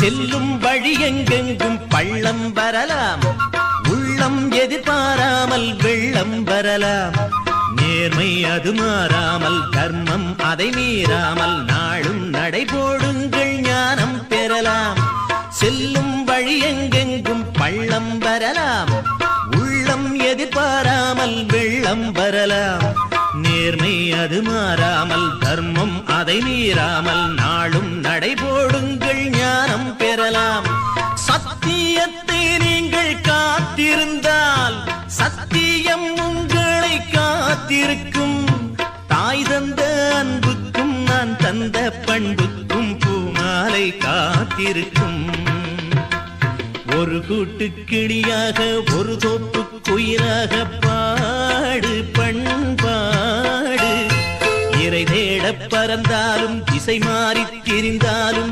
செல்லும் வழி எங்கெங்கும் பள்ளம் வரலாம், உள்ளம் எதிர்பாராமல் வெள்ளம் வரலாம். நேர்மை அது மாறாமல், தர்மம் அதை மீறாமல், நாளும் நடைபோடுங்கள் ஞானம் பெறலாம். செல்லும் வழி எங்கெங்கும் பள்ளம் வரலாம், உள்ளம் எதிர்பாராமல் வெள்ளம் வரலாம். நேர்மை அது மாறாமல், தர்மம் அதை மீறாமல், நாளும் நடைபோடுங்கள் ஞானம் பெறலாம். சத்தியத்தை நீங்கள் காத்திருந்தால் சத்தியம் உங்களை காத்திருக்கும். தாய் தந்த அன்புக்கும் நான் தந்த பண்புக்கும் பூமாலை காத்திருக்கும். ஒரு கூட்டு கிளியாக ஒரு தோப்பு குயிலாக பாடு பண்பாடு. இறை தேட பறந்தாலும் திசை மாறி திரிந்தாலும்